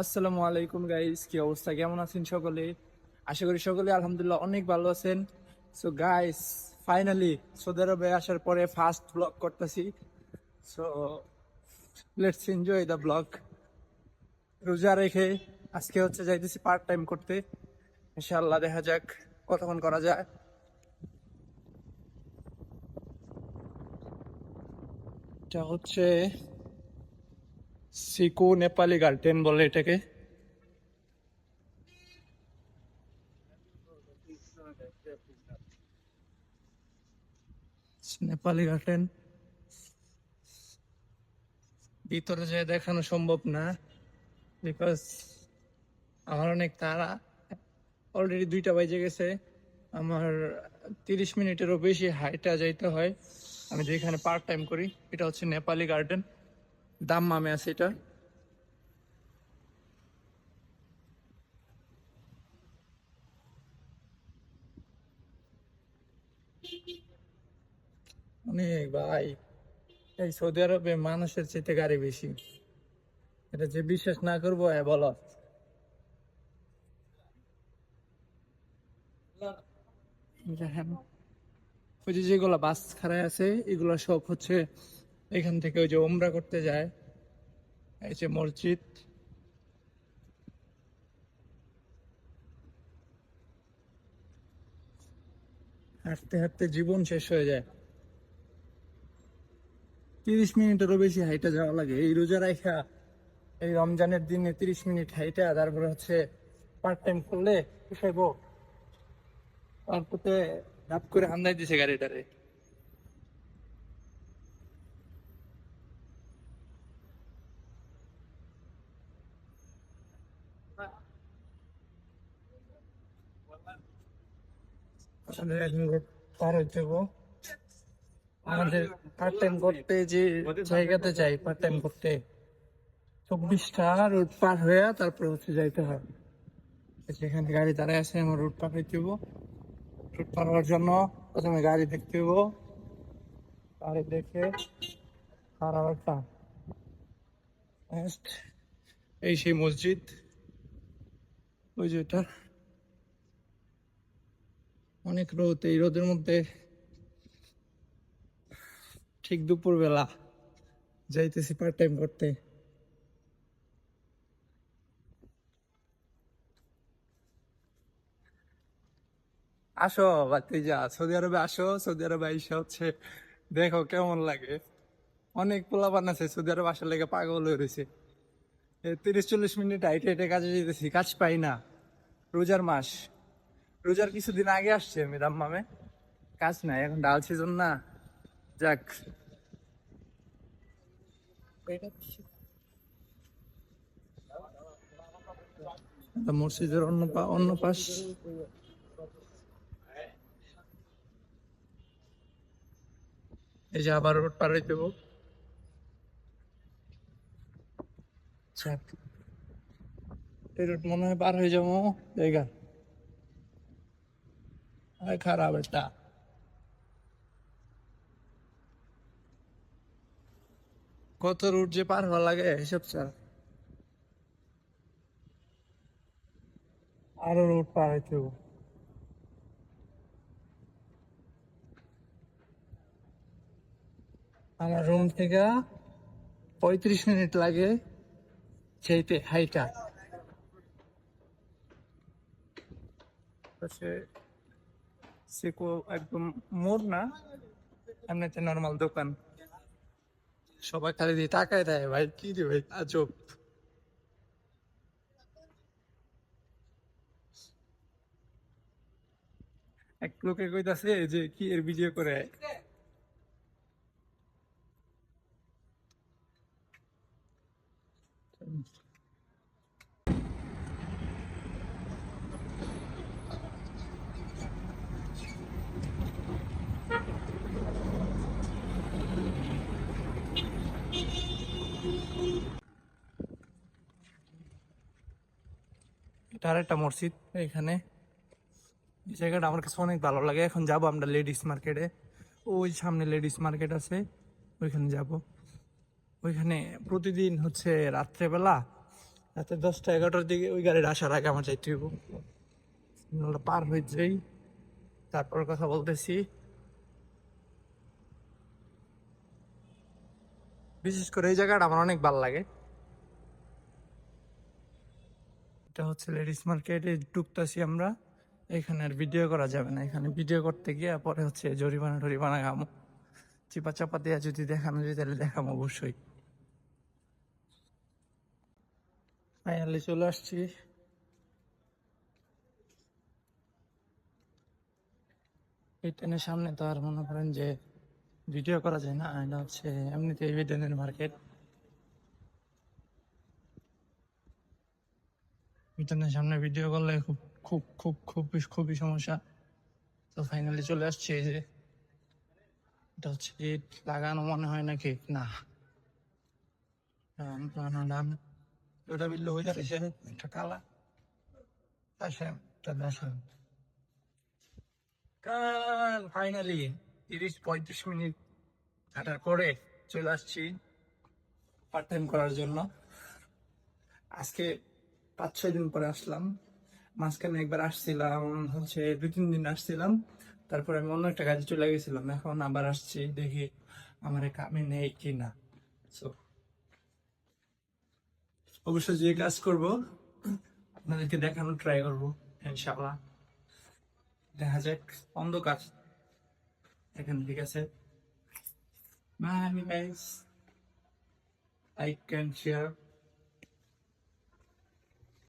আসসালামু আলাইকুম গাইস, কি অবস্থা? কেমন আছেন সকলে? আশা করি সকলে আলহামদুলিল্লাহ অনেক ভালো আছেন। সো গাইস, ফাইনালি সৌদি আরবে আসার পরে ফার্স্ট ব্লগ করতেছি। So let's enjoy the blog. রোজা রেখে আজকে হচ্ছে যাইতেছি পার্ট টাইম করতে। ইনশাআল্লাহ দেখা যাক কতক্ষণ করা যায়। এটা হচ্ছে সিকু নেপালি গার্ডেন বলে এটাকে। নেপালি গার্ডেন ভিতরে যে দেখানো সম্ভব না, বিকজ আমার অনেক তাড়া। অলরেডি 2টা বাজে গেছে। আমার 30 মিনিটেরও বেশি হাইটা যাইতে হয়। আমি যেখানে পার্ট টাইম করি এটা হচ্ছে নেপালি গার্ডেন, দাম্মামে আছে এটা। অনেক ভাই, এই সৌদি আরবে মানুষের চাইতে গাড়ি বেশি। এটা যে বিশ্বাস না করবো বলো। দেখেন, ওই যে যেগুলা বাস খাড়ায় আছে এগুলা সব হচ্ছে এখান থেকে ওই যে ওমরা করতে যায়। এই যে মসজিদ, হাঁটতে হাঁটতে জীবন শেষ হয়ে যায়। 30 মিনিটেরও বেশি হাইটা যাওয়া লাগে এই রোজা রাইখা। এই রমজানের দিনে 30 মিনিট হাইটা তারপরে হচ্ছে পার্ট টাইম করলে পুষাইবো। তারপরে ডাব করে হান্দাই দিছে গাড়িটারে। আসলে এখন পার হইতে হইবো। আমাদের পার্ট টাইম করতে যে জায়গাতে যাই, পার্ট টাইম করতে 24টা রোড পার হয়ে তারপরে হচ্ছে যাইতে হয়। সেখানে গাড়ি দাঁড়ায় আছে, আমার রোড পার হইতে হইব। রোড পার হওয়ার জন্য প্রথমে গাড়ি দেখতে হইব, গাড়ি দেখে আর একটা এই সেই মসজিদ, ওই যে এটা। অনেক রোদ, এই রোদের মধ্যে ঠিক দুপুর বেলা যাইতেছি পার্ট টাইম করতে। আসো ভাতিজা, সৌদি আরবে আসো। সৌদি আরবে আইসা হচ্ছে দেখো কেমন লাগে। অনেক পোলাপান আছে সৌদি আরবে আসার লেগে পাগল হয়ে রয়েছে। 30-40 মিনিট হাইটে হেঁটে কাজে যেতেছি, কাজ পাই না। রোজার মাস, রোজার কিছুদিন আগে আসছি আমি দাম্মামে, কাজ নাই। এখন ডাল সিজন না, যাক। মসজিদের অন্য পাশ। এই যে আবার রোড পার হইতে হইবো। যাক, এই রোড মনে হয় পার হয়ে যাবো জায়গা। খারাপ এটা। কত রুট যে পার হওয়া লাগে হিসাব স্যার। আরো রুট পার হইতে হইবো। আমার রুম থেকে 35 মিনিট লাগে সেইতে হাইটা। সিকো একদম মোড় না, এমনিতে নর্মাল দোকান। সবাই খালি দিয়ে তাকায় দেয়, ভাই কি রে ভাই আজব। এক লোকে কইতাছে যে কি এর ভিডিও করে। এটা আর একটা মসজিদ এখানে। এই জায়গাটা আমার কাছে অনেক ভালো লাগে। এখন যাবো আমরা লেডিস মার্কেটে। ওই সামনে লেডিস মার্কেট আছে, ওইখানে যাব। ওইখানে প্রতিদিন হচ্ছে রাত্রেবেলা রাতে 10টা 11টার দিকে ওই গাড়ির আসার আগে আমার যাইতে হইব। সিগন্যালটা পার হয়ে যাই, তারপর কথা বলতেছি। বিশেষ করে এই জায়গাটা আমার অনেক ভালো লাগে। এটা হচ্ছে লেডিস মার্কেটে ঢুকতেছি আমরা। এখানে আর ভিডিও করা যাবে না, এখানে ভিডিও করতে গিয়ে পরে হচ্ছে জরিমানা টরিমানা খামো। চিপা চাপা দেওয়া যদি দেখানো যায় তাহলে দেখাম অবশ্যই। ফাইনালি চলে আসছি। এই ট্রেনের সামনে তো আর মনে করেন যে ভিডিও করা যায় না, এটা হচ্ছে এমনিতে ইভিডেন্সের মার্কেট। ট্রেনের সামনে ভিডিও করলে খুব খুব খুব খুবই খুবই সমস্যা। তো ফাইনালি চলে আসছে। এই যে এটা হচ্ছে গেট লাগানো মনে হয় নাকি না, নাম ওটা বিল্লো হয়ে যাচ্ছে একটা কালা আসে আসেন। কাল ফাইনালি 30-35 মিনিট হাঁটার পরে চলে আসছি পার্ট টাইম করার জন্য। আজকে 5-6 দিন পরে আসলাম। মাঝখানে একবার আসছিলাম হচ্ছে 2-3 দিন আসছিলাম, তারপরে আমি অন্য একটা কাজে চলে গেছিলাম। এখন আবার আসছি, দেখি আমার কামে নেই কিনা। So, অবশ্যই যে কাজ করব আপনাদেরকে দেখানোর ট্রাই করবো ইনশাআল্লাহ। দেখা যাক। অন্ধকার এখানে, ঠিক আছে। Bye guys, like and share.